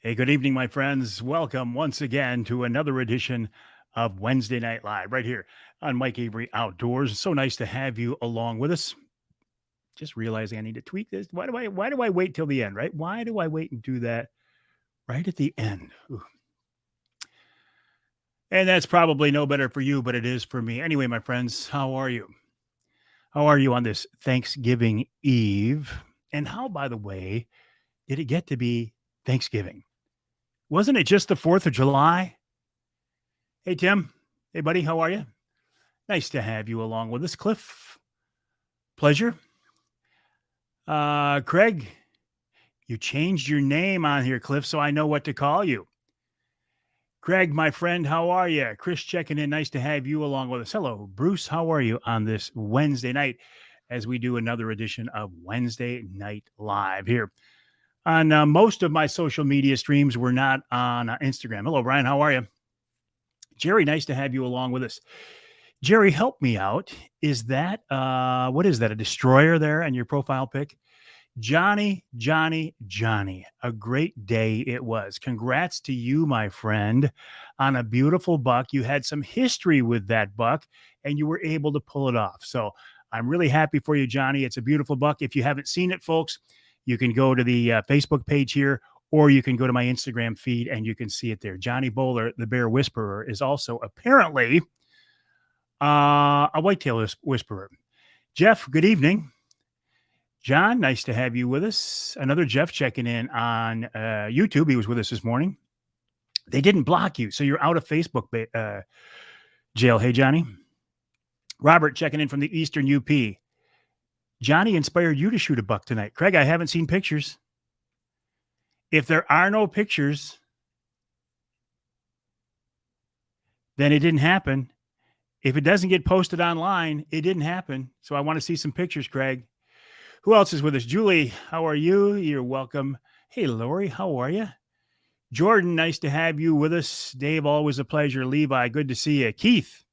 Hey, good evening, my friends. Welcome once again to another edition of Wednesday Night Live right here on Mike Avery Outdoors. So nice to have you along with us. Just realizing I need to tweak this. Why do I wait till the end, right? Why do I wait and do that right at the end? Ooh. And that's probably no better for you, but it is for me. Anyway, my friends, how are you? How are you on this Thanksgiving Eve? And how, by the way, did it get to be Thanksgiving? Wasn't it just the 4th of July? Hey, Tim. Hey, buddy. How are you? Nice to have you along with us, Cliff. Pleasure. Craig, you changed your name on here, Cliff, so I know what to call you. Craig, my friend, how are you? Chris checking in. Nice to have you along with us. Hello, Bruce. How are you on this Wednesday night as we do another edition of Wednesday Night Live here on most of my social media streams? We're not on Instagram. Hello, Brian. How are you? Jerry, nice to have you along with us. Jerry, help me out. Is that what is that? A destroyer there on your profile pic? Johnny. A great day it was. Congrats to you, my friend, on a beautiful buck. You had some history with that buck and you were able to pull it off. So I'm really happy for you, Johnny. It's a beautiful buck. If you haven't seen it, folks, you can go to the Facebook page here, or you can go to my Instagram feed and you can see it there. Johnny Bowler, the Bear Whisperer, is also apparently a whitetail whisperer. Jeff, good evening. John, nice to have you with us. Another Jeff checking in on YouTube. He was with us this morning. They didn't block you, so you're out of Facebook jail. Hey, Johnny. Robert checking in from the Eastern UP. Johnny inspired you to shoot a buck tonight. Craig, I haven't seen pictures. If there are no pictures, then it didn't happen. If it doesn't get posted online, it didn't happen. So I want to see some pictures, Craig. Who else is with us? Julie, how are you? You're welcome. Hey, Lori, how are you? Jordan, nice to have you with us. Dave, always a pleasure. Levi, good to see you. Keith,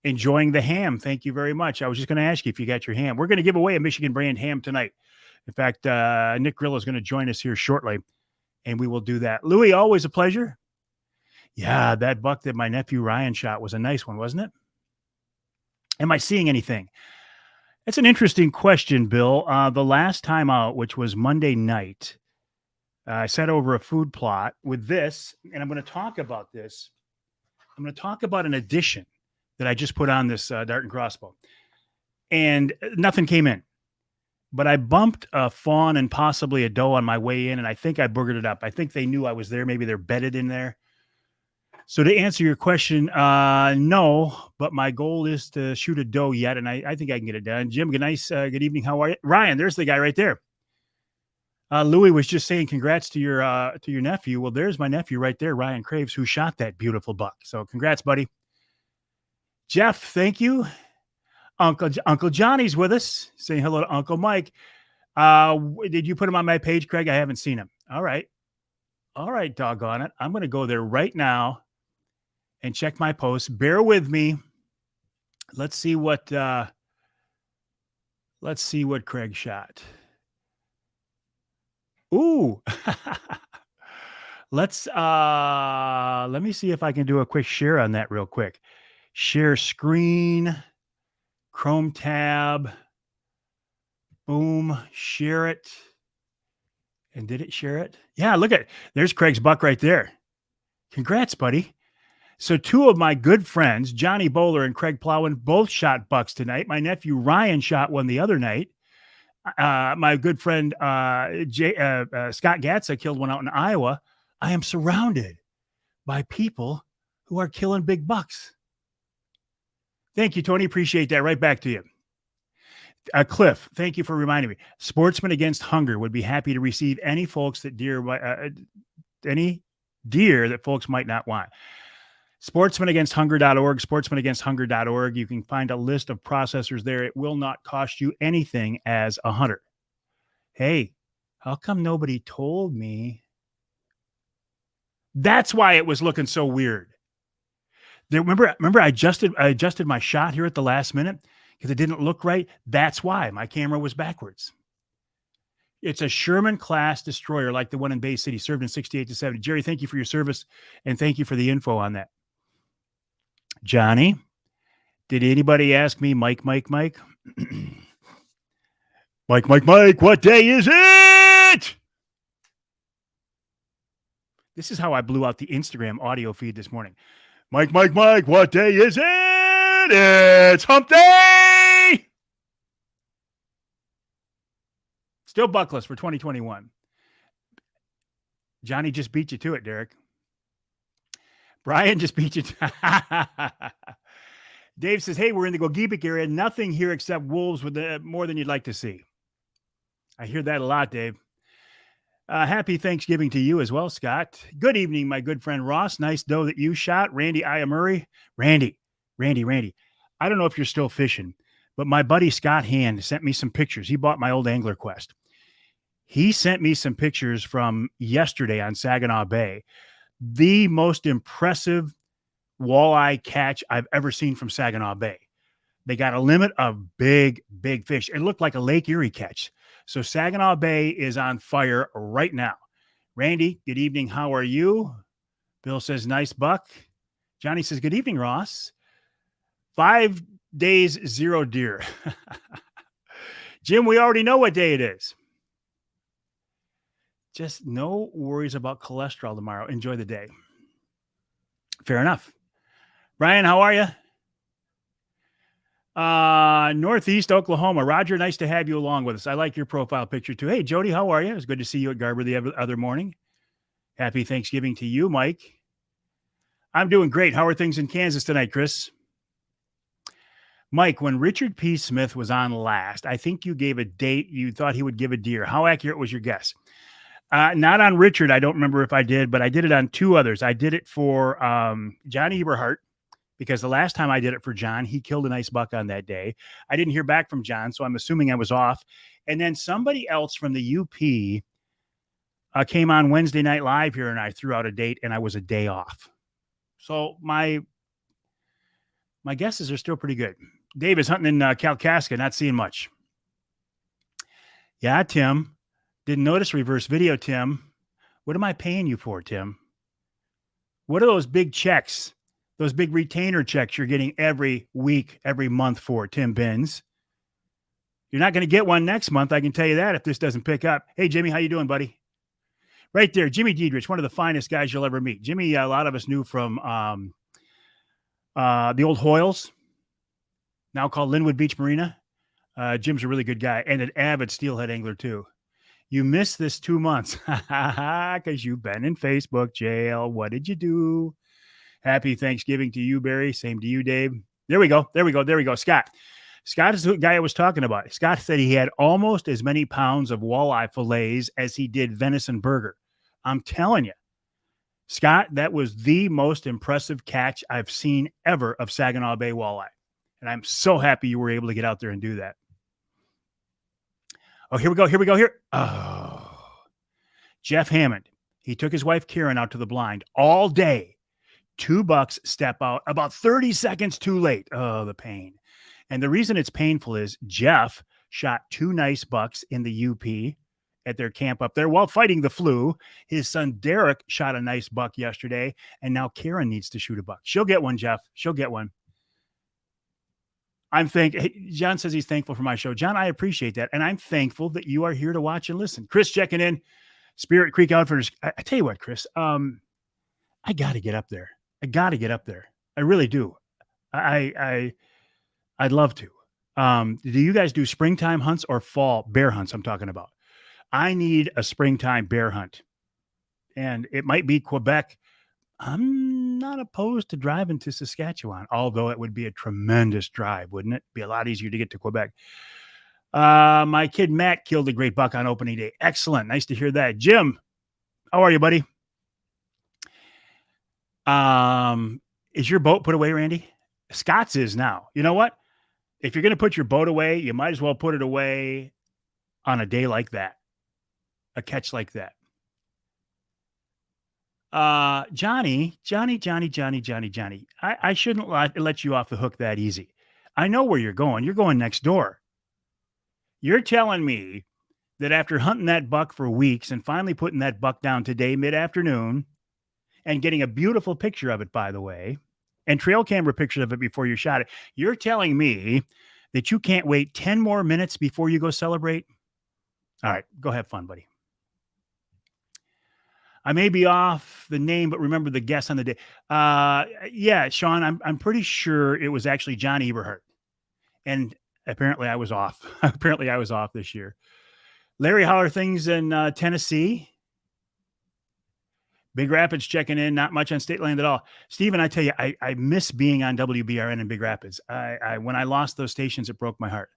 enjoying the ham. Thank you very much. I was just going to ask you if you got your ham. We're going to give away a Michigan brand ham tonight. In fact, Nick Grillo is going to join us here shortly, and we will do that. Louis, always a pleasure. Yeah, that buck that my nephew Ryan shot was a nice one, wasn't it? Am I seeing anything? That's an interesting question, Bill. The last time out, which was Monday night, I sat over a food plot with this, and I'm going to talk about this. I'm going to talk about an addition that I just put on this dart and crossbow, and nothing came in. But I bumped a fawn and possibly a doe on my way in, and I think I boogered it up. I think they knew I was there. Maybe they're bedded in there. So to answer your question, no, but my goal is to shoot a doe yet, and I think I can get it done. Jim, good evening. How are you? Ryan, there's the guy right there. Louis was just saying congrats to your nephew. Well, there's my nephew right there, Ryan Craves, who shot that beautiful buck. So congrats, buddy. Jeff, thank you. Uncle Johnny's with us, saying hello to Uncle Mike. Did you put him on my page, Craig? I haven't seen him. All right, doggone it. I'm going to go there right now and check my posts. Bear with me. Let's see what Craig shot. Ooh. Let me see if I can do a quick share on that real quick. Share screen, Chrome tab. Boom, share it. And did it share it? Yeah, look at it. There's Craig's buck right there. Congrats, buddy. So two of my good friends, Johnny Bowler and Craig Plowin, both shot bucks tonight. My nephew Ryan shot one the other night. My good friend Scott Gatza killed one out in Iowa. I am surrounded by people who are killing big bucks. Thank you, Tony. Appreciate that. Right back to you. Cliff, thank you for reminding me. Sportsmen Against Hunger would be happy to receive any deer that folks might not want. Sportsmenagainsthunger.org, sportsmenagainsthunger.org. You can find a list of processors there. It will not cost you anything as a hunter. Hey, how come nobody told me? That's why it was looking so weird. Remember I adjusted my shot here at the last minute because it didn't look right. That's why my camera was backwards. It's a Sherman class destroyer like the one in Bay City, served in 68 to 70. Jerry, thank you for your service and thank you for the info on that. Johnny, did anybody ask me, Mike? Mike, what day is it? This is how I blew out the Instagram audio feed this morning. Mike, what day is it? It's hump day. Still buckless for 2021. Johnny just beat you to it, Derek. Brian just beat you to Dave says, hey, we're in the Gogebic area. Nothing here except wolves with more than you'd like to see. I hear that a lot, Dave. Happy Thanksgiving to you as well, Scott. Good evening, my good friend Ross. Nice doe that you shot. Randy Murray. Randy. I don't know if you're still fishing, but my buddy Scott Hand sent me some pictures. He bought my old Angler Quest. He sent me some pictures from yesterday on Saginaw Bay. The most impressive walleye catch I've ever seen from Saginaw Bay. They got a limit of big fish. It looked like a Lake Erie catch. So Saginaw Bay is on fire right now. Randy, good evening. How are you? Bill says, nice buck. Johnny says, good evening, Ross. 5 days, 0 deer. Jim, we already know what day it is. Just no worries about cholesterol tomorrow. Enjoy the day. Fair enough. Brian, how are you? Northeast Oklahoma. Roger, nice to have you along with us. I like your profile picture too. Hey, Jody, how are you? It was good to see you at Garber the other morning. Happy Thanksgiving to you, Mike. I'm doing great. How are things in Kansas tonight, Chris? Mike, when Richard P. Smith was on last, I think you gave a date. You thought he would give a deer. How accurate was your guess? Not on Richard. I don't remember if I did, but I did it on 2 others. I did it for John Eberhardt, because the last time I did it for John, he killed a nice buck on that day. I didn't hear back from John, so I'm assuming I was off. And then somebody else from the UP came on Wednesday Night Live here, and I threw out a date, and I was a day off. So my guesses are still pretty good. Dave is hunting in Kalkaska, not seeing much. Yeah, Tim. Didn't notice reverse video, Tim. What am I paying you for, Tim? What are those big checks? Those big retainer checks you're getting every week, every month for, Tim Benz. You're not going to get one next month, I can tell you that, if this doesn't pick up. Hey, Jimmy, how you doing, buddy? Right there, Jimmy Diedrich, one of the finest guys you'll ever meet. Jimmy, a lot of us knew from the old Hoyles, now called Linwood Beach Marina. Jim's a really good guy and an avid steelhead angler, too. You missed this 2 months because you've been in Facebook jail. What did you do? Happy Thanksgiving to you, Barry. Same to you, Dave. There we go. Scott is the guy I was talking about. Scott said he had almost as many pounds of walleye fillets as he did venison burger. I'm telling you, Scott, that was the most impressive catch I've seen ever of Saginaw Bay walleye. And I'm so happy you were able to get out there and do that. Oh, here we go. Oh, Jeff Hammond. He took his wife Karen out to the blind all day. 2 bucks step out about 30 seconds too late. Oh, the pain. And the reason it's painful is Jeff shot 2 nice bucks in the UP at their camp up there while fighting the flu. His son Derek shot a nice buck yesterday, and now Karen needs to shoot a buck. She'll get one, Jeff. She'll get one. John says he's thankful for my show. John, I appreciate that. And I'm thankful that you are here to watch and listen. Chris checking in. Spirit Creek Outfitters. I tell you what, Chris, I got to get up there. I really do. I'd love to. Do you guys do springtime hunts or fall bear hunts? I'm talking about. I need a springtime bear hunt. And it might be Quebec. I'm not opposed to driving to Saskatchewan, although it would be a tremendous drive, wouldn't it? Be a lot easier to get to Quebec. My kid Matt killed a great buck on opening day. Excellent. Nice to hear that. Jim, how are you, buddy? Is your boat put away, Randy? Scott's is now. You know what? If you're going to put your boat away, you might as well put it away on a day like that, a catch like that. Johnny. I shouldn't let you off the hook that easy. I know where you're going. You're going next door. You're telling me that after hunting that buck for weeks and finally putting that buck down today, mid-afternoon, and getting a beautiful picture of it, by the way, and trail camera pictures of it before you shot it, you're telling me that you can't wait 10 more minutes before you go celebrate? All right, go have fun, buddy. I may be off the name, but remember the guess on the day. Yeah, Sean, I'm pretty sure it was actually John Eberhardt. And apparently I was off. Apparently I was off this year. Larry, how are things in Tennessee? Big Rapids checking in. Not much on state land at all. Steven, I tell you, I miss being on WBRN in Big Rapids. When I lost those stations, it broke my heart.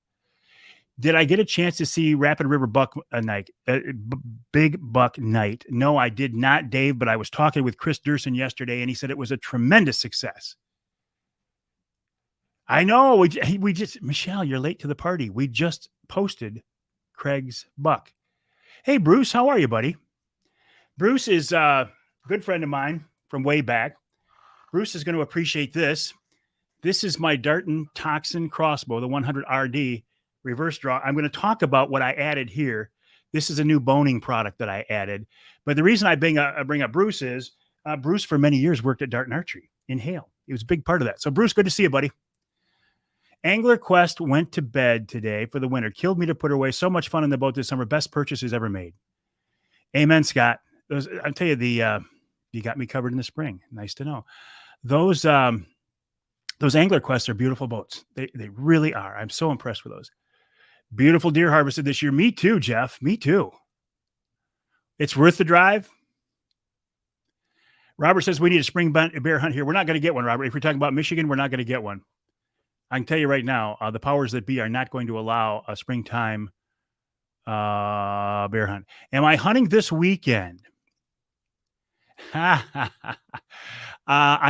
Did I get a chance to see Rapid River Buck night? Big Buck night? No, I did not, Dave, but I was talking with Chris Durson yesterday, and he said it was a tremendous success. I know. We just, Michelle, you're late to the party. We just posted Craig's buck. Hey, Bruce, how are you, buddy? Bruce is a good friend of mine from way back. Bruce is going to appreciate this. This is my Darton Toxin crossbow, the 100 RD reverse draw. I'm going to talk about what I added here. This is a new boning product that I added. But the reason I bring up Bruce is Bruce for many years worked at Darton Archery in Hale. He was a big part of that. So Bruce, good to see you, buddy. Angler Quest went to bed today for the winter. Killed me to put her away. So much fun in the boat this summer. Best purchases ever made. Amen, Scott. I'll tell you, you got me covered in the spring. Nice to know. Those Angler Quests are beautiful boats. They really are. I'm so impressed with those. Beautiful deer harvested this year. Me too, Jeff. Me too. It's worth the drive. Robert says we need a spring bear hunt here. We're not going to get one, Robert. If you're talking about Michigan, we're not going to get one. I can tell you right now, the powers that be are not going to allow a springtime bear hunt. Am I hunting this weekend? I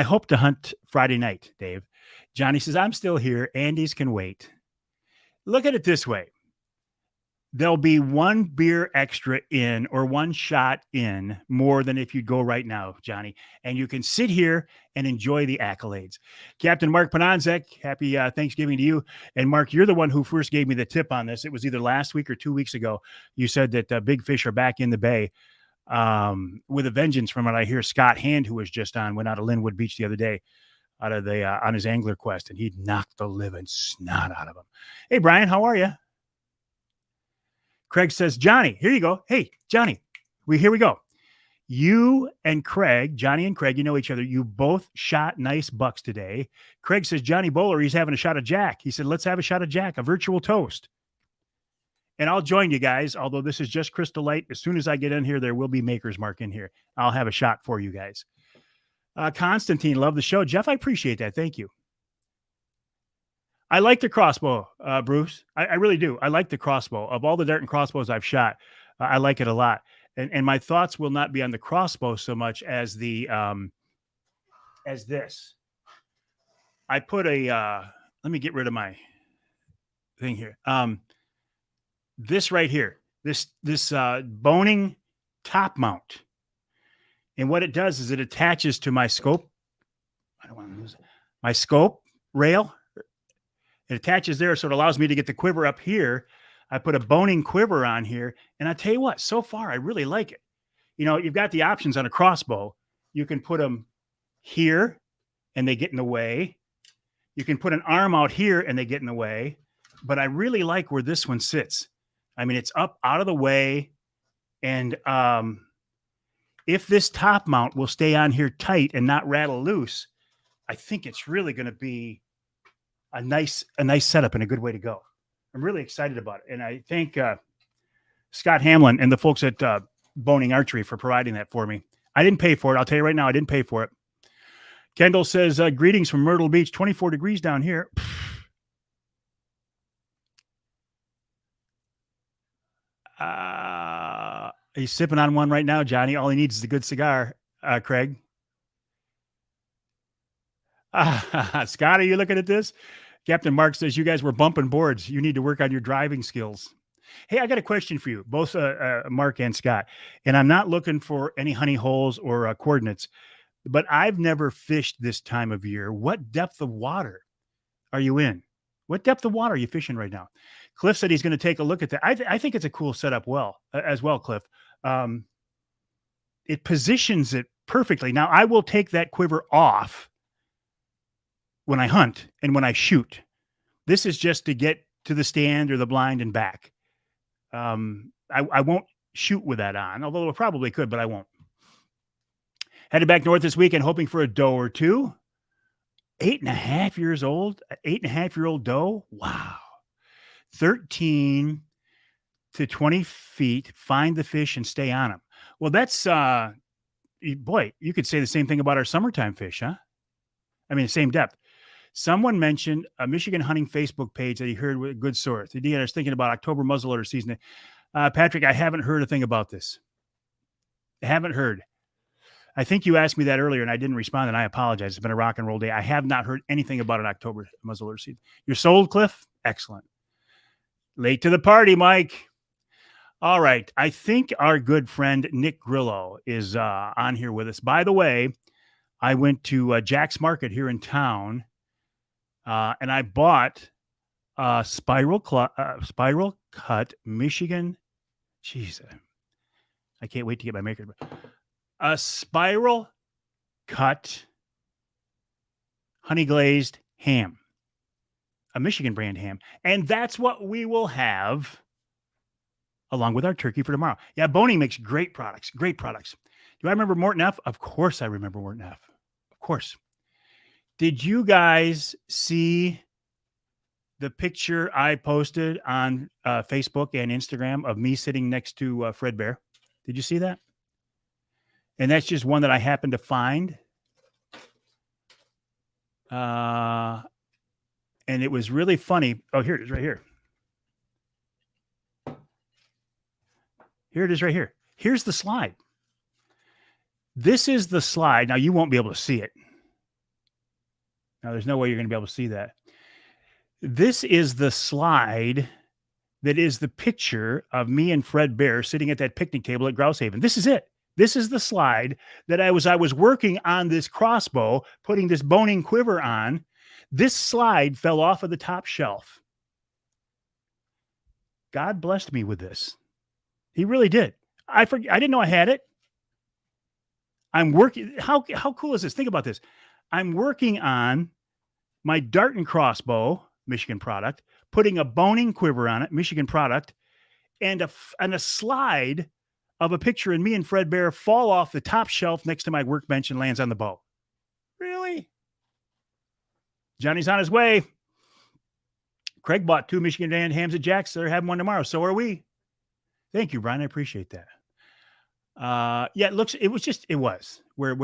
hope to hunt Friday night, Dave. Johnny says, I'm still here. Andy's can wait. Look at it this way. There'll be one beer extra in or one shot in more than if you go right now, Johnny. And you can sit here and enjoy the accolades. Captain Mark Pananzek, happy Thanksgiving to you. And Mark, you're the one who first gave me the tip on this. It was either last week or 2 weeks ago. You said that big fish are back in the bay with a vengeance from what I hear. Scott Hand, who was just on, went out of Linwood Beach the other day out of the on his Angler Quest, and he'd knocked the living snot out of him. Hey, Brian, how are you? Craig says, Johnny, here you go. Hey, Johnny, here we go. You and Craig, Johnny and Craig, you know each other. You both shot nice bucks today. Craig says, Johnny Bowler, he's having a shot of Jack. He said, let's have a shot of Jack, a virtual toast. And I'll join you guys, although this is just Crystal Light. As soon as I get in here, there will be Maker's Mark in here. I'll have a shot for you guys. Constantine, love the show. Jeff, I appreciate that. Thank you. I like the crossbow, Bruce. I really do. I like the crossbow. Of all the Darton crossbows I've shot, I like it a lot. And my thoughts will not be on the crossbow so much as as this. I put let me get rid of my thing here. This right here, this boning top mount. And what it does is it attaches to my scope. I don't want to lose it. My scope rail. It attaches there, so it allows me to get the quiver up here. I put a boning quiver on here, and I tell you what, so far I really like it. You know, you've got the options on a crossbow. You can put them here, and they get in the way. You can put an arm out here, and they get in the way. But I really like where this one sits. I mean, it's up out of the way, and if this top mount will stay on here tight and not rattle loose, I think it's really going to be a nice setup and a good way to go. I'm really excited about it. And I thank Scott Hamlin and the folks at Boning Archery for providing that for me. I didn't pay for it. I'll tell you right now, I didn't pay for it. Kendall says, greetings from Myrtle Beach, 24 degrees down here. He's sipping on one right now, Johnny. All he needs is a good cigar, Craig. Scott, are you looking at this? Captain Mark says, you guys were bumping boards. You need to work on your driving skills. Hey, I got a question for you, both Mark and Scott. And I'm not looking for any honey holes or coordinates, but I've never fished this time of year. What depth of water are you in? What depth of water are you fishing right now? Cliff said he's going to take a look at that. I think it's a cool setup as well, Cliff. It positions it perfectly. Now, I will take that quiver off when I hunt and when I shoot. This is just to get to the stand or the blind and back. I won't shoot with that on, although I probably could, but I won't. Headed back north this weekend, hoping for a doe or two. 8.5 years old, 8.5-year-old doe. Wow. 13 to 20 feet, find the fish and stay on them. Well, that's, boy, you could say the same thing about our summertime fish, huh? I mean, the same depth. Someone mentioned a Michigan hunting Facebook page that he heard with a good source. I was thinking about October muzzleloader season. Patrick, I haven't heard a thing about this. I haven't heard. I think you asked me that earlier and I didn't respond, and I apologize. It's been a rock and roll day. I have not heard anything about an October muzzleloader season. You're sold, Cliff? Excellent. Late to the party, Mike. All right. I think our good friend Nick Grillo is on here with us. By the way, I went to Jack's Market here in town, and I bought a spiral cut Michigan. Jeez, I can't wait to get my maker. A spiral cut honey glazed ham, a Michigan brand ham. And that's what we will have along with our turkey for tomorrow. Yeah, Boning makes great products. Do I remember Morton F? Of course I remember Morton F. Of course. Did you guys see the picture I posted on Facebook and Instagram of me sitting next to Fred Bear? Did you see that? And that's just one that I happened to find. And it was really funny. Oh, here it is right here. Here it is right here. Here's the slide. This is the slide. Now, you won't be able to see it. Now, there's no way you're going to be able to see that. This is the slide that is the picture of me and Fred Bear sitting at that picnic table at Grouse Haven. This is it. This is the slide that I was working on this crossbow, putting this Boning quiver on. This slide fell off of the top shelf. God blessed me with this. He really did. I didn't know I had it. I'm working. How cool is this? Think about this. I'm working on my dart and crossbow, Michigan product, putting a Boning quiver on it, Michigan product, and a slide of a picture of me and Fred Bear fall off the top shelf next to my workbench and lands on the bow. Really? Johnny's on his way. Craig bought 2 Michigan brand hams at Jack's. They're having one tomorrow. So are we. Thank you, Brian. I appreciate that. Yeah, it was. Where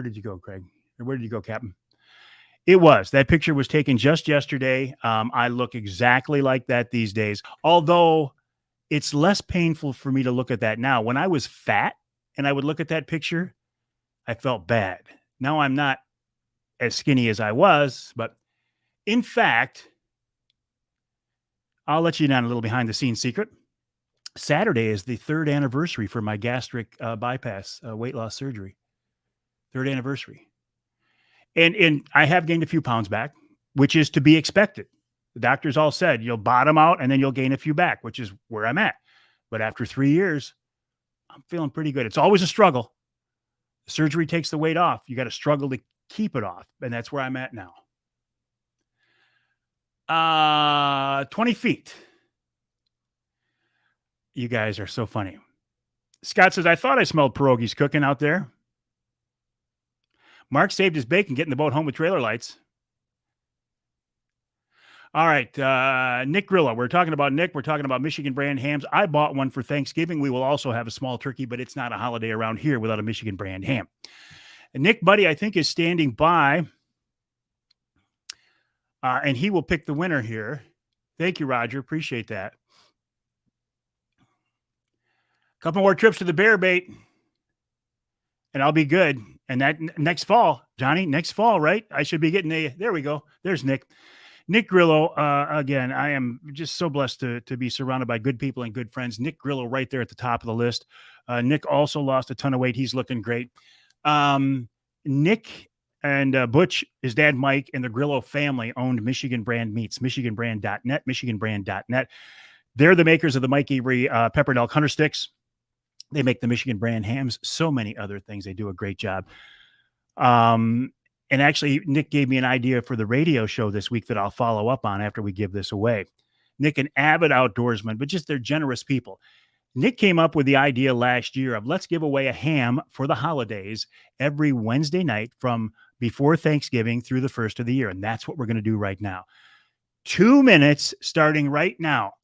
did you go, Craig? Or where did you go, Captain? It was. That picture was taken just yesterday. I look exactly like that these days. Although it's less painful for me to look at that now. When I was fat and I would look at that picture, I felt bad. Now I'm not as skinny as I was, but in fact, I'll let you down a little behind the scenes secret. Saturday is the 3rd anniversary for my gastric bypass weight loss surgery. 3rd anniversary. And I have gained a few pounds back, which is to be expected. The doctors all said you'll bottom out and then you'll gain a few back, which is where I'm at. But after 3 years, I'm feeling pretty good. It's always a struggle. The surgery takes the weight off. You got to struggle to keep it off. And that's where I'm at now. 20 feet. You guys are so funny. Scott says, I thought I smelled pierogies cooking out there. Mark saved his bacon getting the boat home with trailer lights. All right. Nick Grillo. We're talking about Nick. We're talking about Michigan brand hams. I bought one for Thanksgiving. We will also have a small turkey, but it's not a holiday around here without a Michigan brand ham. And Nick, buddy, I think is standing by. And he will pick the winner here. Thank you, Roger. Appreciate that. Couple more trips to the bear bait, and I'll be good. And that next fall, Johnny, next fall, right? I should be getting there we go. There's Nick. Nick Grillo, again, I am just so blessed to be surrounded by good people and good friends. Nick Grillo right there at the top of the list. Nick also lost a ton of weight. He's looking great. Nick And Butch, his dad Mike, and the Grillo family owned Michigan Brand Meats, michiganbrand.net, michiganbrand.net. They're the makers of the Mike Avery Pepper and Elk Hunter Sticks. They make the Michigan Brand hams, so many other things. They do a great job. And actually, Nick gave me an idea for the radio show this week that I'll follow up on after we give this away. Nick, an avid outdoorsman, but just they're generous people. Nick came up with the idea last year of let's give away a ham for the holidays every Wednesday night from before Thanksgiving through the first of the year. And that's what we're going to do right now. 2 minutes starting right now.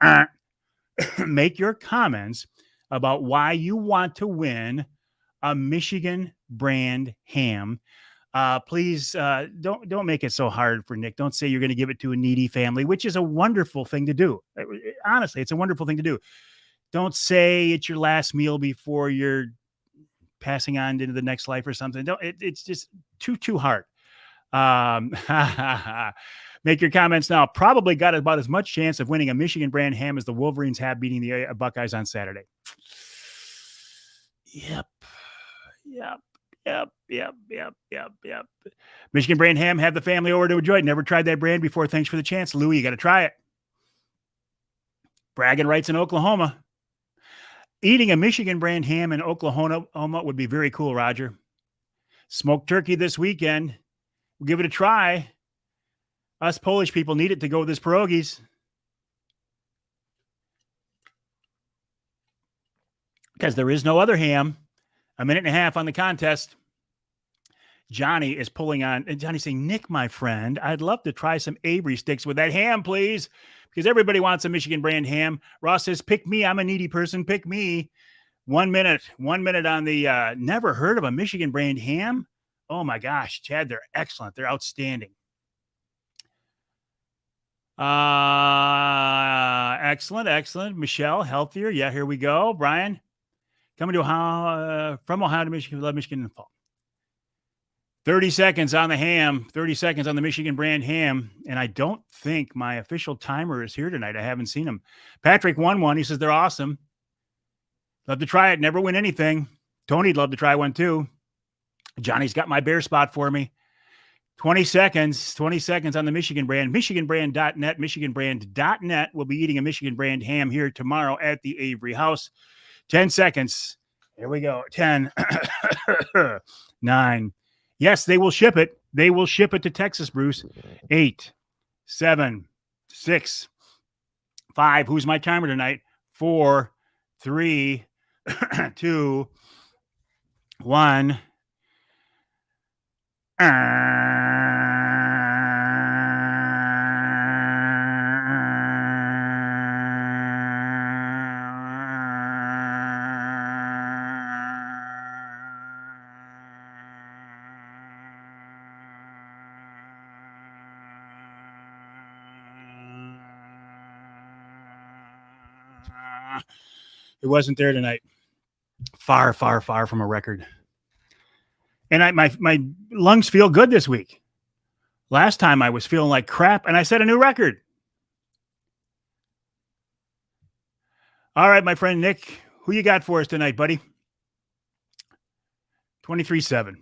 Make your comments about why you want to win a Michigan Brand ham. Please don't make it so hard for Nick. Don't say you're going to give it to a needy family, which is a wonderful thing to do. Honestly, it's a wonderful thing to do. Don't say it's your last meal before you're passing on into the next life or something. It's just too hard. Make your comments now. Probably got about as much chance of winning a Michigan Brand ham as the Wolverines have beating the Buckeyes on Saturday. Yep. Michigan Brand ham, have the family over to enjoy it. Never tried that brand before. Thanks for the chance. Louie, you got to try it. Bragging rights in Oklahoma. Eating a Michigan Brand ham in Oklahoma would be very cool, Roger. Smoked turkey this weekend. We'll give it a try. Us Polish people need it to go with this pierogies. Because there is no other ham. A minute and a half on the contest. Johnny is pulling on, and Johnny's saying, Nick, my friend, I'd love to try some Avery sticks with that ham, please. Because everybody wants a Michigan Brand ham. Ross says, pick me. I'm a needy person. Pick me. 1 minute on the never heard of a Michigan Brand ham. Oh my gosh, Chad, they're excellent. They're outstanding. Excellent. Michelle, healthier. Yeah, here we go. Brian, coming to Ohio, from Ohio to Michigan. Love Michigan in the fall. 30 seconds on the ham, 30 seconds on the Michigan Brand ham. And I don't think my official timer is here tonight. I haven't seen him. Patrick won one. He says they're awesome. Love to try it. Never win anything. Tony'd love to try one too. Johnny's got my bear spot for me. 20 seconds on the Michigan Brand. michiganbrand.net, michiganbrand.net. We'll be eating a Michigan Brand ham here tomorrow at the Avery House. 10 seconds. Here we go. 10, 9. Yes, they will ship it. They will ship it to Texas, Bruce. 8, 7, 6, 5. Who's my timer tonight? 4, 3, 2, 1. It wasn't there tonight. Far from a record. And my lungs feel good this week. Last time I was feeling like crap, and I set a new record. All right, my friend Nick, who you got for us tonight, buddy? 23-7.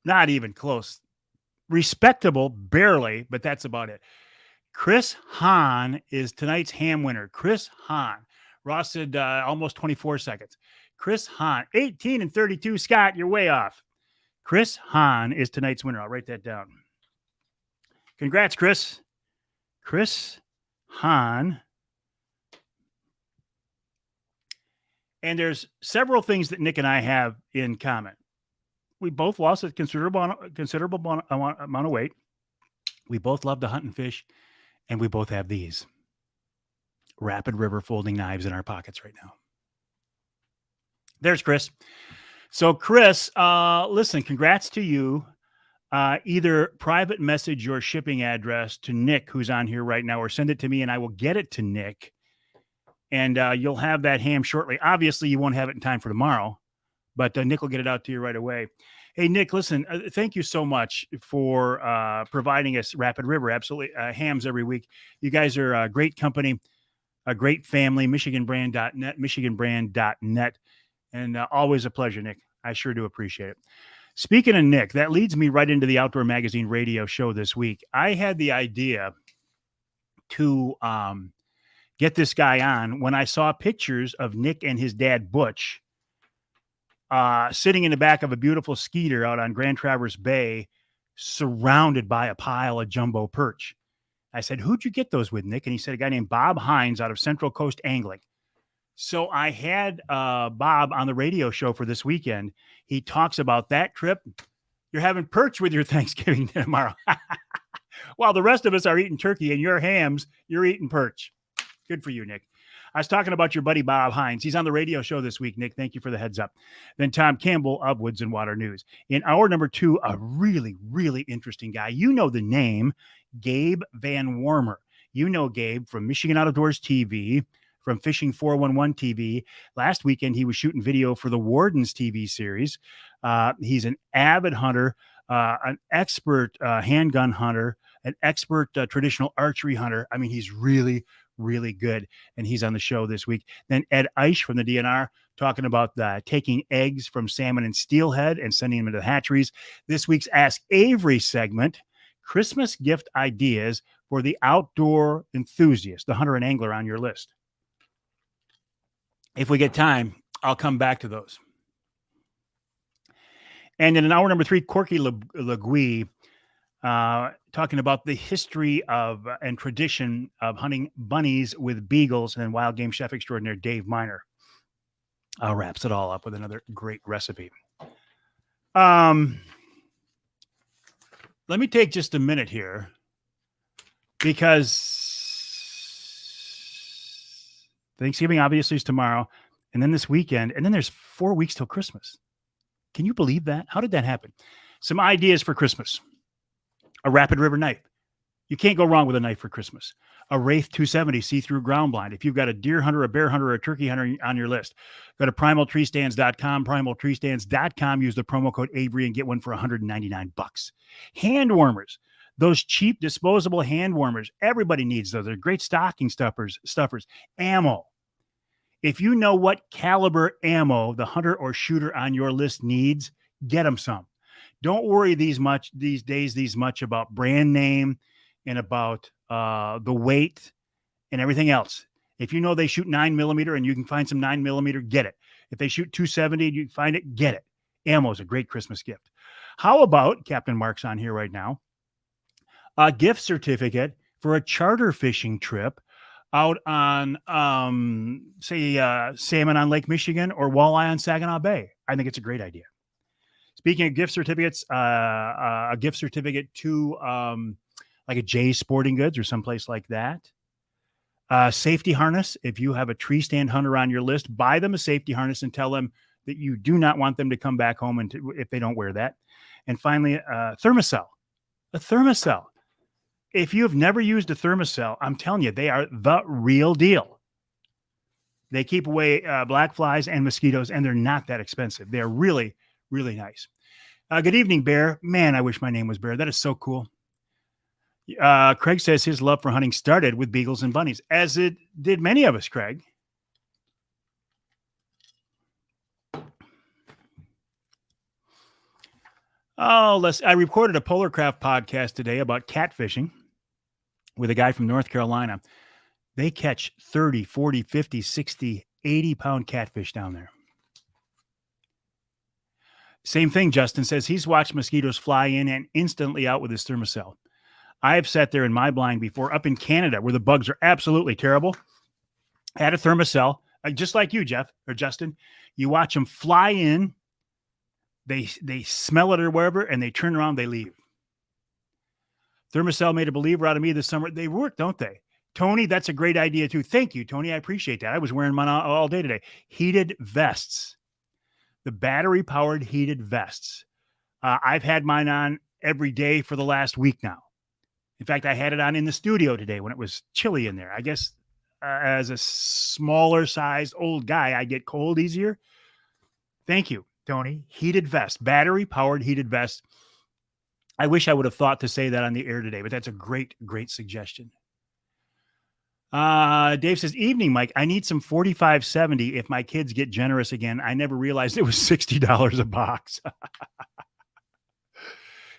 Not even close. Respectable, barely, but that's about it. Chris Hahn is tonight's ham winner. Chris Hahn. Ross said almost 24 seconds. Chris Hahn, 18 and 32. Scott, you're way off. Chris Hahn is tonight's winner. I'll write that down. Congrats, Chris. Chris Hahn. And there's several things that Nick and I have in common. We both lost a considerable amount of weight. We both love to hunt and fish. And we both have these Rapid River folding knives in our pockets right now. There's Chris. So Chris, listen, congrats to you. Either private message your shipping address to Nick, who's on here right now, or send it to me and I will get it to Nick. And you'll have that ham shortly. Obviously, you won't have it in time for tomorrow, but Nick will get it out to you right away. Hey, Nick, listen, thank you so much for providing us Rapid River, absolutely, hams every week. You guys are a great company, a great family, michiganbrand.net, michiganbrand.net. And always a pleasure, Nick. I sure do appreciate it. Speaking of Nick, that leads me right into the Outdoor Magazine radio show this week. I had the idea to get this guy on when I saw pictures of Nick and his dad, Butch, sitting in the back of a beautiful skeeter out on Grand Traverse Bay, surrounded by a pile of jumbo perch. I said, "Who'd you get those with, Nick?" And he said, "A guy named Bob Hines out of Central Coast Angling." So I had Bob on the radio show for this weekend. He talks about that trip. You're having perch with your Thanksgiving tomorrow. While the rest of us are eating turkey and your hams, you're eating perch. Good for you, Nick. I was talking about your buddy Bob Hines. He's on the radio show this week, Nick. Thank you for the heads up. Then Tom Campbell of Woods and Water News. In hour number 2, a really, really interesting guy. You know the name, Gabe Van Warmer. You know Gabe from Michigan Outdoors TV, from Fishing 411 TV. Last weekend, he was shooting video for the Wardens TV series. He's an avid hunter, an expert handgun hunter, an expert traditional archery hunter. I mean, he's really, really good. And he's on the show this week. Then Ed Eiche from the DNR talking about taking eggs from salmon and steelhead and sending them into the hatcheries. This week's Ask Avery segment, Christmas gift ideas for the outdoor enthusiast, the hunter and angler on your list. If we get time, I'll come back to those. And in hour number 3, Corky Legui, talking about the history of and tradition of hunting bunnies with beagles, and then wild game chef extraordinaire Dave Miner wraps it all up with another great recipe. Let me take just a minute here, because Thanksgiving obviously is tomorrow, and then this weekend, and then there's 4 weeks till Christmas. Can you believe that? How did that happen? Some ideas for Christmas. A Rapid River knife. You can't go wrong with a knife for Christmas. A Wraith 270 see-through ground blind. If you've got a deer hunter, a bear hunter, or a turkey hunter on your list, go to primaltreestands.com, primaltreestands.com, use the promo code Avery and get one for $199. Hand warmers. Those cheap disposable hand warmers. Everybody needs those. They're great stocking stuffers. Ammo. If you know what caliber ammo the hunter or shooter on your list needs, get them some. Don't worry these days much about brand name and about the weight and everything else. If you know they shoot 9mm and you can find some 9mm, get it. If they shoot 270 and you can find it, get it. Ammo is a great Christmas gift. How about, Captain Mark's on here right now, a gift certificate for a charter fishing trip out on, salmon on Lake Michigan or walleye on Saginaw Bay. I think it's a great idea. Speaking of gift certificates, a gift certificate to like a Jay's Sporting Goods or someplace like that. Safety harness. If you have a tree stand hunter on your list, buy them a safety harness and tell them that you do not want them to come back home if they don't wear that. And finally, Thermacell. A Thermacell. If you have never used a Thermacell, I'm telling you, they are the real deal. They keep away black flies and mosquitoes, and they're not that expensive. They're really, really nice. Good evening, Bear. Man, I wish my name was Bear. That is so cool. Craig says his love for hunting started with beagles and bunnies, as it did many of us, Craig. I recorded a Polar Craft podcast today about catfishing with a guy from North Carolina. They catch 30, 40, 50, 60, 80-pound catfish down there. Same thing, Justin says he's watched mosquitoes fly in and instantly out with his Thermacell. I have sat there in my blind before up in Canada where the bugs are absolutely terrible. Had a Thermacell, just like you, Jeff or Justin. You watch them fly in. They smell it or wherever, and they turn around, they leave. Thermacell made a believer out of me this summer. They work, don't they? Tony, that's a great idea too. Thank you, Tony. I appreciate that. I was wearing mine all day today. Heated vests. The battery-powered heated vests. I've had mine on every day for the last week now. In fact, I had it on in the studio today when it was chilly in there. I guess as a smaller-sized old guy, I get cold easier. Thank you, Tony. Heated vest. Battery-powered heated vest. I wish I would have thought to say that on the air today, but that's a great, great suggestion. Dave says, evening, Mike. I need some 4570 if my kids get generous again. I never realized it was $60 a box.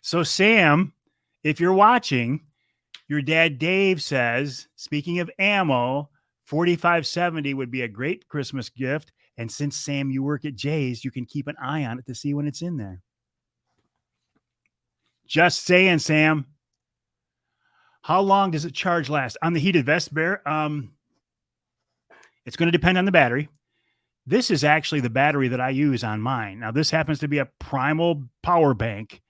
So, Sam, if you're watching, your dad Dave says, speaking of ammo, 4570 would be a great Christmas gift. And since, Sam, you work at Jay's, you can keep an eye on it to see when it's in there. Just saying, Sam. How long does it charge last? On the heated vest, Bear, it's going to depend on the battery. This is actually the battery that I use on mine. Now, this happens to be a Primal power bank.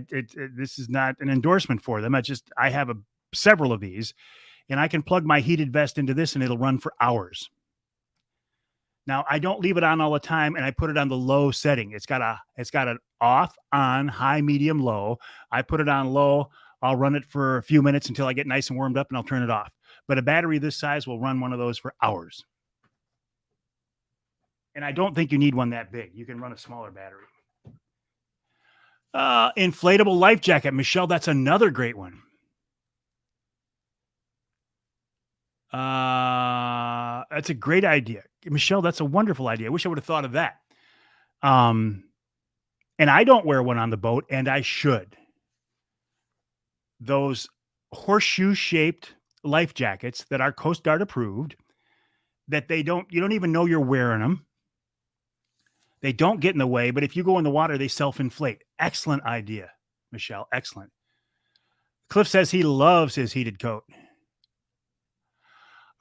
This is not an endorsement for them. I have several of these, and I can plug my heated vest into this, and it'll run for hours. Now, I don't leave it on all the time, and I put it on the low setting. It's got an off, on, high, medium, low. I put it on low. I'll run it for a few minutes until I get nice and warmed up, and I'll turn it off. But a battery this size will run one of those for hours. And I don't think you need one that big. You can run a smaller battery. Inflatable life jacket. Michelle, that's another great one. That's a great idea. Michelle, that's a wonderful idea. I wish I would have thought of that. And I don't wear one on the boat, and I should. Those horseshoe-shaped life jackets that are Coast Guard approved, that you don't even know you're wearing them. They don't get in the way, but if you go in the water, they self-inflate. Excellent idea, Michelle. Excellent. Cliff says he loves his heated coat.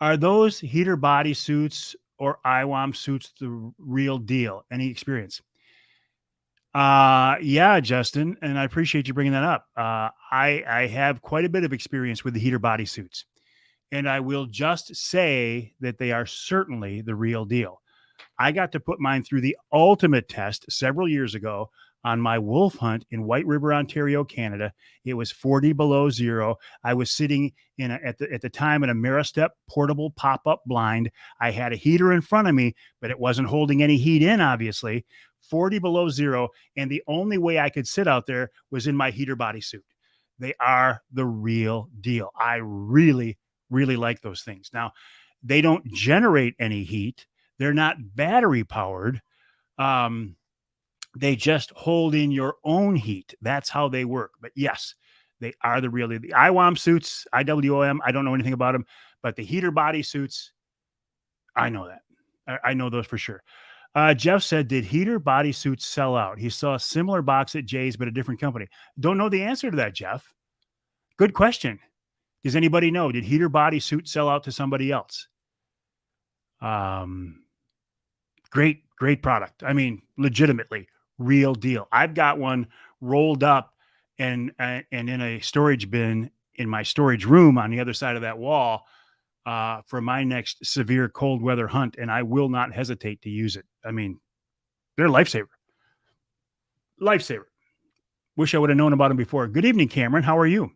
Are those heater body suits or IWAM suits the real deal? Any experience? Yeah, Justin, and I appreciate you bringing that up. I have quite a bit of experience with the heater body suits, and I will just say that they are certainly the real deal. I got to put mine through the ultimate test several years ago on my wolf hunt in White River, Ontario, Canada. It was 40 below zero. I was sitting at the time in a Maristep portable pop-up blind. I had a heater in front of me, but it wasn't holding any heat in, obviously. 40 below zero, and the only way I could sit out there was in my heater bodysuit. They are the real deal. I really, really like those things. Now, they don't generate any heat. They're not battery powered. They just hold in your own heat. That's how they work. But yes, they are the real deal. The IWAM suits, IWOM, I don't know anything about them, but the heater body suits, I know that. I know those for sure. Jeff said, did heater body suits sell out? He saw a similar box at Jay's, but a different company. Don't know the answer to that, Jeff. Good question. Does anybody know? Did heater body suit sell out to somebody else? Great product. I mean, legitimately, real deal. I've got one rolled up and in a storage bin in my storage room on the other side of that wall for my next severe cold weather hunt, and I will not hesitate to use it. I mean, they're a lifesaver. Lifesaver. Wish I would have known about them before. Good evening, Cameron. How are you?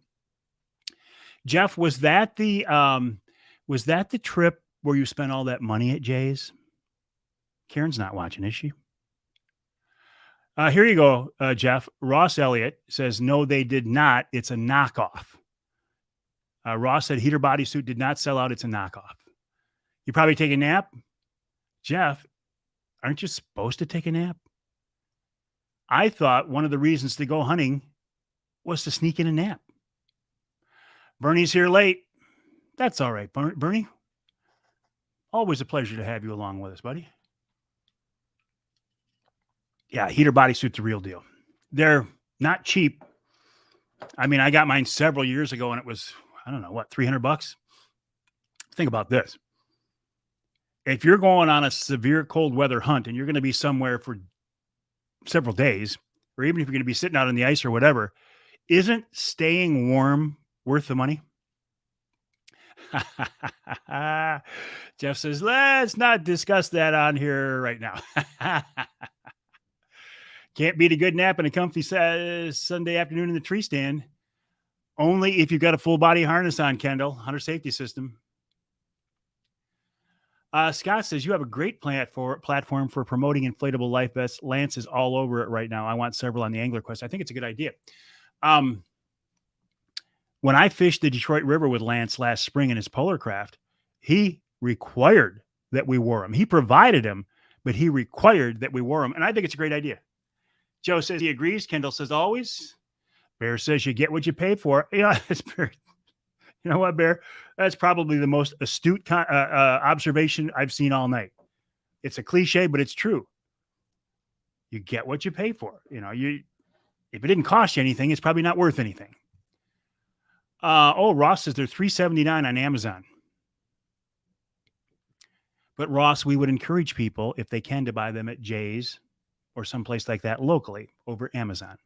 Jeff, was that the trip where you spent all that money at Jay's? Karen's not watching, is she? Here you go, Jeff. Ross Elliott says, no, they did not. It's a knockoff. Ross said heater bodysuit did not sell out. It's a knockoff. You probably take a nap? Jeff, aren't you supposed to take a nap? I thought one of the reasons to go hunting was to sneak in a nap. Bernie's here late. That's all right, Bernie. Always a pleasure to have you along with us, buddy. Yeah, heater bodysuit's the real deal. They're not cheap. I mean, I got mine several years ago, and it was, I don't know, what, $300? Think about this. If you're going on a severe cold weather hunt and you're going to be somewhere for several days, or even if you're going to be sitting out on the ice or whatever, isn't staying warm worth the money? Jeff says, let's not discuss that on here right now. Can't beat a good nap and a comfy Sunday afternoon in the tree stand. Only if you've got a full body harness on, Kendall. Hunter safety system. Scott says, you have a great platform for promoting inflatable life vests. Lance is all over it right now. I want several on the Angler Quest. I think it's a good idea. When I fished the Detroit River with Lance last spring in his polar craft, he required that we wore them. He provided them, but he required that we wore them. And I think it's a great idea. Joe says he agrees. Kendall says always. Bear says you get what you pay for. It's Bear. You know what, Bear? That's probably the most astute observation I've seen all night. It's a cliche, but it's true. You get what you pay for. If it didn't cost you anything, it's probably not worth anything. Ross says they're $3.79 on Amazon. But Ross, we would encourage people, if they can, to buy them at Jay's or someplace like that locally over Amazon.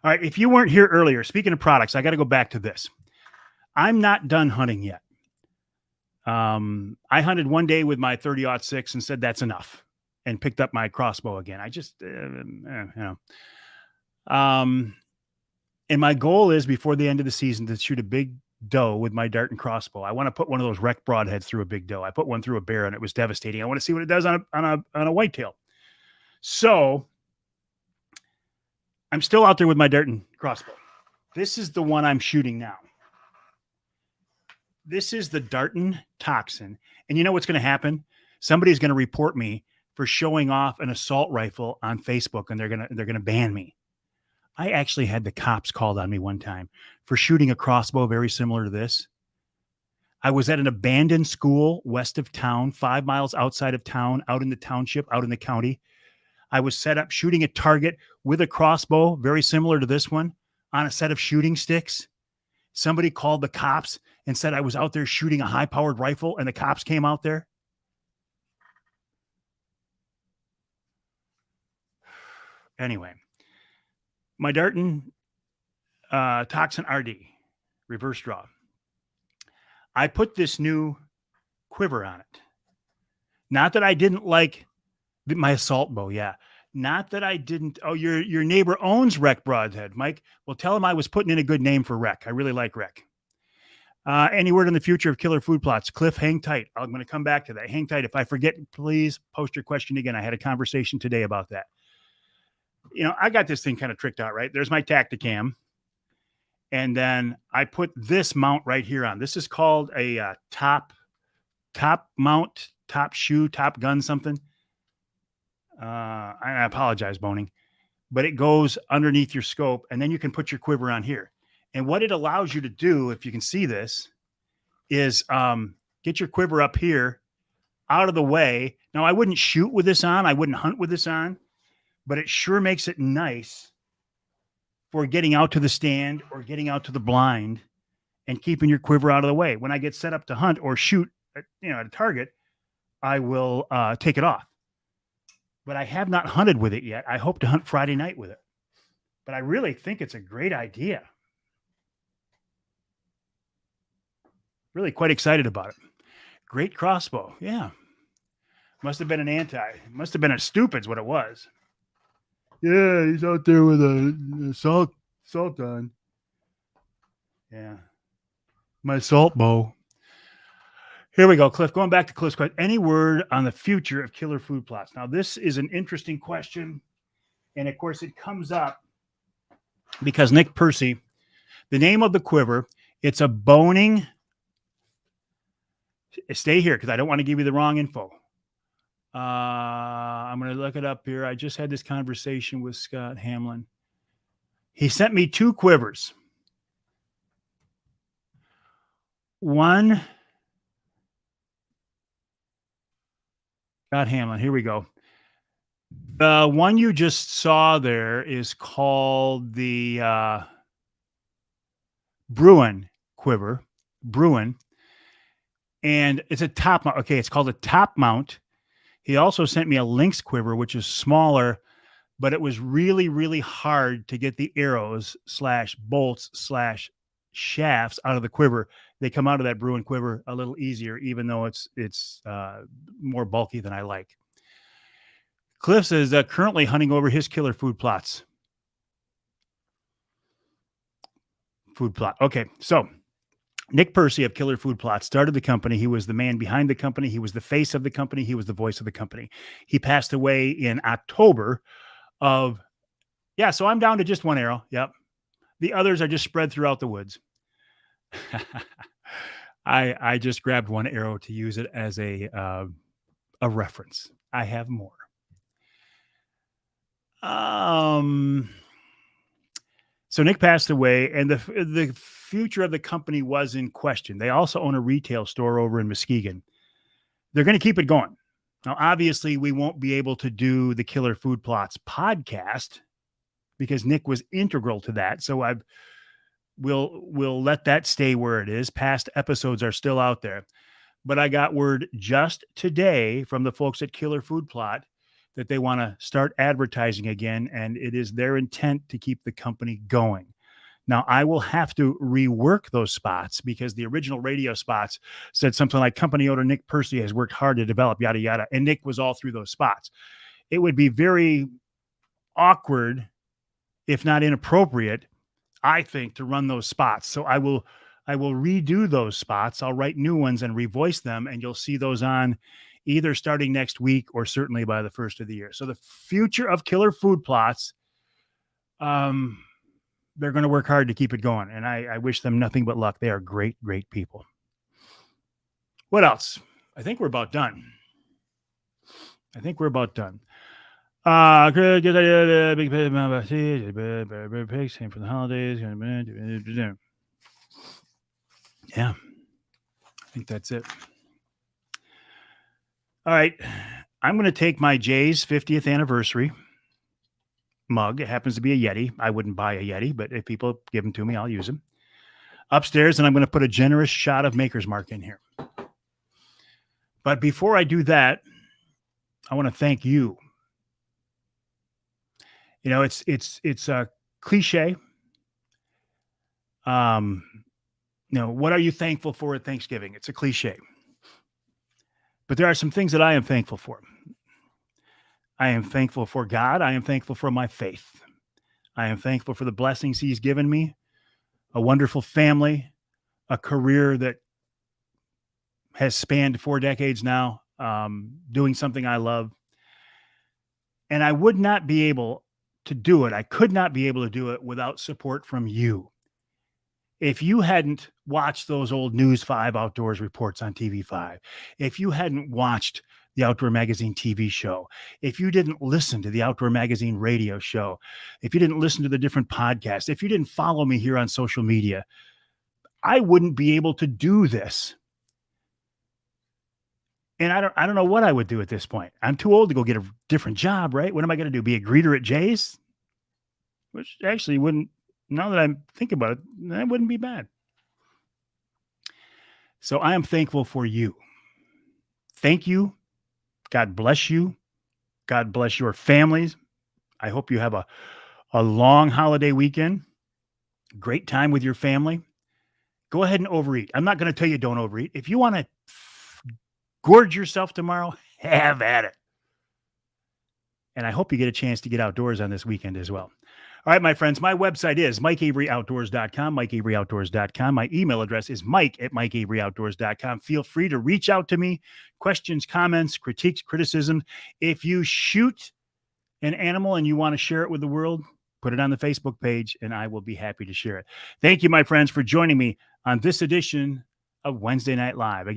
All right, if you weren't here earlier, speaking of products, I got to go back to this. I'm not done hunting yet. I hunted one day with my 30-06 and said that's enough, and picked up my crossbow again. I just, and my goal is before the end of the season to shoot a big doe with my dart and crossbow. I want to put one of those wreck broadheads through a big doe. I put one through a bear and it was devastating. I want to see what it does on a whitetail. So I'm still out there with my dart and crossbow. This is the one I'm shooting now. This is the Darton Toxin. And you know what's going to happen? Somebody's going to report me for showing off an assault rifle on Facebook, and they're going to ban me. I actually had the cops called on me one time for shooting a crossbow very similar to this. I was at an abandoned school west of town, 5 miles outside of town, out in the township, out in the county. I was set up shooting a target with a crossbow, very similar to this one, on a set of shooting sticks. Somebody called the cops and said I was out there shooting a high-powered rifle, and the cops came out there. Anyway, my Darton Toxin RD, reverse draw. I put this new quiver on it. Not that I didn't like my assault bow, yeah. Not that I didn't. Oh, your neighbor owns Rec Broadhead, Mike. Well, tell him I was putting in a good name for Rec. I really like Rec. Any word on the future of killer food plots? Cliff, hang tight. I'm going to come back to that. Hang tight. If I forget, please post your question again. I had a conversation today about that. I got this thing kind of tricked out, right? There's my Tacticam. And then I put this mount right here on. This is called a top mount, top shoe, top gun, something. I apologize, Boning, but it goes underneath your scope, and then you can put your quiver on here. And what it allows you to do, if you can see this, is get your quiver up here out of the way. Now, I wouldn't shoot with this on. I wouldn't hunt with this on, but it sure makes it nice for getting out to the stand or getting out to the blind and keeping your quiver out of the way. When I get set up to hunt or shoot at a target, I will take it off. But I have not hunted with it yet. I hope to hunt Friday night with it. But I really think it's a great idea. Really quite excited about it. Great crossbow. Yeah. Must have been an anti. Must have been a stupid's what it was. Yeah, he's out there with a salt on. Yeah. My salt bow. Here we go, Cliff. Going back to Cliff's question. Any word on the future of killer food plots? Now, this is an interesting question. And of course, it comes up because Nick Percy, the name of the quiver, it's a boning. Stay here because I don't want to give you the wrong info. I'm going to look it up here. I just had this conversation with Scott Hamlin. He sent me 2 quivers. One, Scott Hamlin, here we go. The one you just saw there is called the Bruin quiver. Bruin. And it's a top mount. Okay, it's called a top mount. He also sent me a lynx quiver, which is smaller, but it was really, really hard to get the arrows / bolts / shafts out of the quiver. They come out of that Bruin quiver a little easier, even though it's more bulky than I like. Cliff says currently hunting over his killer food plots. Food plot. Okay, so Nick Percy of Killer Food Plots started the company. He was the man behind the company. He was the face of the company. He was the voice of the company. He passed away in October of, so I'm down to just one arrow. Yep. The others are just spread throughout the woods. I just grabbed one arrow to use it as a reference. I have more. So Nick passed away, and the future of the company was in question. They also own a retail store over in Muskegon. They're going to keep it going. Now, obviously, we won't be able to do the Killer Food Plots podcast because Nick was integral to that. So we'll let that stay where it is. Past episodes are still out there. But I got word just today from the folks at Killer Food Plot that they want to start advertising again, and it is their intent to keep the company going. Now, I will have to rework those spots because the original radio spots said something like company owner Nick Percy has worked hard to develop, yada, yada. And Nick was all through those spots. It would be very awkward, if not inappropriate, I think, to run those spots. So I will redo those spots. I'll write new ones and revoice them, and you'll see those on either starting next week or certainly by the first of the year. So the future of Killer Food Plots, they're going to work hard to keep it going. And I wish them nothing but luck. They are great, great people. What else? I think we're about done. Big pigs came for the holidays. Yeah, I think that's it. All right. I'm going to take my Jay's 50th anniversary mug. It happens to be a Yeti. I wouldn't buy a Yeti, but if people give them to me, I'll use them. Upstairs, and I'm going to put a generous shot of Maker's Mark in here. But before I do that, I want to thank you. You know, it's a cliche. What are you thankful for at Thanksgiving? It's a cliche. But there are some things that I am thankful for. I am thankful for God. I am thankful for my faith. I am thankful for the blessings he's given me, a wonderful family, a career that has spanned 4 decades now, doing something I love. And I would not be able to do it. I could not be able to do it without support from you. If you hadn't watched those old News 5 Outdoors reports on TV5, if you hadn't watched the Outdoor Magazine TV show, if you didn't listen to the Outdoor Magazine radio show, if you didn't listen to the different podcasts, if you didn't follow me here on social media, I wouldn't be able to do this. And I don't know what I would do at this point. I'm too old to go get a different job, right? What am I going to do? Be a greeter at Jay's? Which actually wouldn't, now that I'm thinking about it, that wouldn't be bad. So I am thankful for you. Thank you. God bless you. God bless your families. I hope you have a long holiday weekend. Great time with your family. Go ahead and overeat. I'm not going to tell you don't overeat. If you want to gorge yourself tomorrow, have at it. And I hope you get a chance to get outdoors on this weekend as well. All right, my friends, my website is MikeAveryOutdoors.com, MikeAveryOutdoors.com. My email address is Mike@MikeAveryOutdoors.com. Feel free to reach out to me. Questions, comments, critiques, criticism. If you shoot an animal and you want to share it with the world, put it on the Facebook page, and I will be happy to share it. Thank you, my friends, for joining me on this edition of Wednesday Night Live.